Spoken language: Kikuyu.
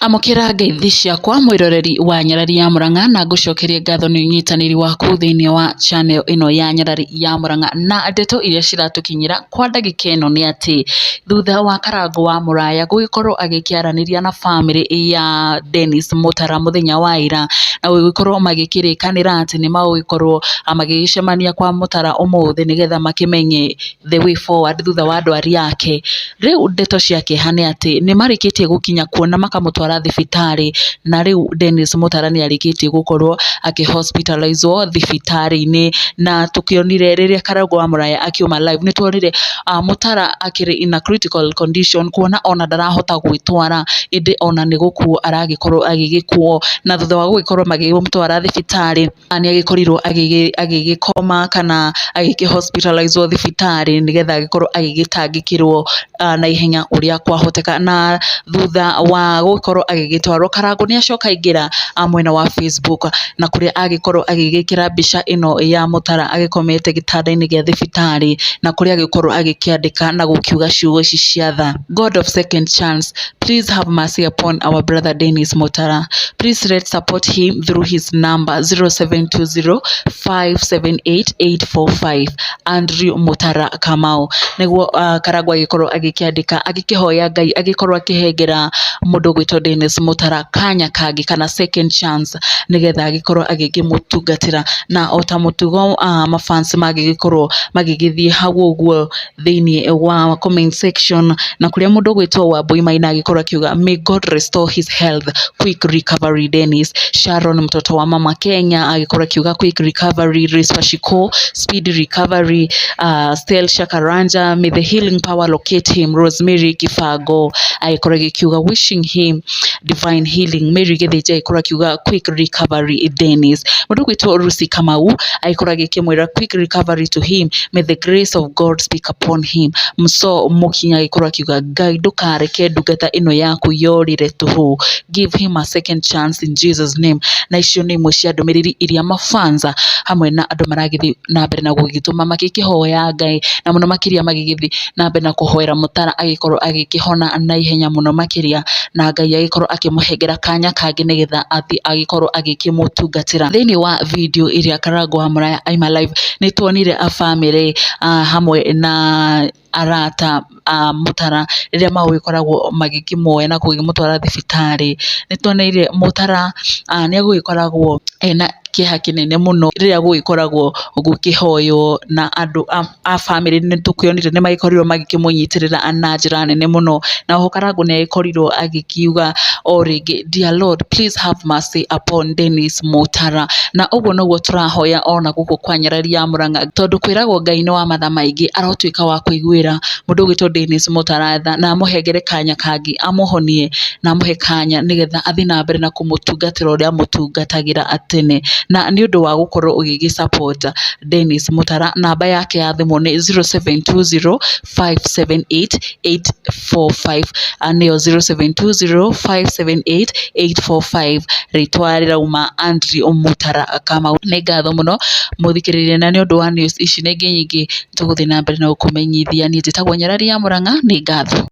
Amukira ngeithi ciakwa mwiroreri wa Nyarari ya Murang'a na ngucokerie ngatho ni unyitaniri waku thiini wa channel ino ya Nyarari ya Murang'a na ndeto iria ciratukinyira kwa ndagika ino ni ati thutha wa Karangu wa Muraya gugikorwo agikiaraniria na family ya Dennis Mutara muthenya wa ira na gugikorwo magikirikanira ati ni magugikorwo magigicemania kwa Mutara umuthi nigetha makimenye the way forward thutha wa ndwari yake. Riu ndeto ciake hani ati ni marikitie gukinya kuona makamutwara thibitari na riu Dennis Mutara ni arikitie gukorwo hospitalizwo thibitari-ini na tukionire riria Karangu wa Muraya akiuma live ni tuonire Mutara akiri in a critical condition kuona ona ndarahota gwitwara indi ona ni gukuo aragikorwo agigikuo na thutha wa gugikorwo magimutwara thibitari ni agikorirwo agigikoma kana hospitalizwo thibitari nigetha agikorwo agigitangikirwo na ihenya uria kwahoteka na thutha wa gukorwo agigitwarwo Karangu ni acoka ingira mwena wa Facebook na kuria agikorwo agigikira mbica ino ya Mutara agikomete gitanda-ini gia thibitari na kuria agikorwo agikiandika na gukiuga ciugo ici cia tha: God of second chance, please have mercy upon our brother Dennis Mutara. Please let's support him through his number 0720578845. Andrew Mutara Kamau. Niguo Karangu agikorwo agikiandika agikihoya Ngai agikorwo akihengera mundu gwitwo Dennis Mutara kanya kangi kana second chance nigetha agikorwo agikimutungatira na ota mutugo mafans magigikorwo magigithie hau uguo thiini wa comment section na kuria mundu gwitwo wa Wooiii agikorwo akiuga may God restore his health, quick recovery Dennis. Sharon mtoto wa mama Kenya agikorwo akiuga quick recovery, Rispa Shiko speed recovery, Stel Shakaranja may the healing power locate him. Rosemary Kifago agikorwo akiuga wishing him divine healing. Mary Githija agikorwo akiuga quick recovery Dennis. Mundu gwitwo Rusi Kamau agikorwo agikimwira quick recovery to him, may the grace of God speak upon him. Mso Mukinya agikorwo akiuga Ngai ndukareke ndungata ino yaku yorire tuhu, give him a second chance in Jesus name. Na icio ni imwe cia ndumiriri iria mafanza hamwe na andu maragithi na mbere na gugituma makikihoya Ngai na muno makiria magigithi na mbere na kuhoera Mutara agikorwo agikihona na ihenya muno makiria na Ngai agikorwo akimuhengera kanya kangi nigetha agikorwo agikimutungatira. Thiini wa video iria Karangu wa Muraya aima live ni tuonire a family hamwe na arata Mutara riria magugikoragwo magikimoya na kugimutwara thibitari. Ni tuoneire Mutara ni agugikoragwo ena kiha kinene muno riria gugikoragwo gukihoyo na andu a family ni tukionire ni magikorirwo magikimunyitirira na njira nene muno na ho Karangu ni agikorirwo agikiuga o ringi dear Lord please have mercy upon Dennis Mutara na uguo noguo turahoya ona guku kwa Nyarari ya Murang'a tondu kwiragwo Ngai ni wa matha maingi arotuika wa kuiguira mundu gwitwo Dennis Mutara tha na amuhengere kanya kangi amuhonie na amuhe kanya nigetha athi na mbere na kumutungatira uria mutungatagira atene na ni undu wa gukorwo ugigisupport Dennis Mutara. Namba yake ya thimu ni 0720578845 anio 0720578845. Ritwa rirauma Andrew Mutara Kamau. Ni ngatho muno muthikiririe na ni undu wa news ici ningi nyingi tuguthi na mbere na gukumenyithia ni njitagwo Nyarari ya Murang'a. Ni ngatho.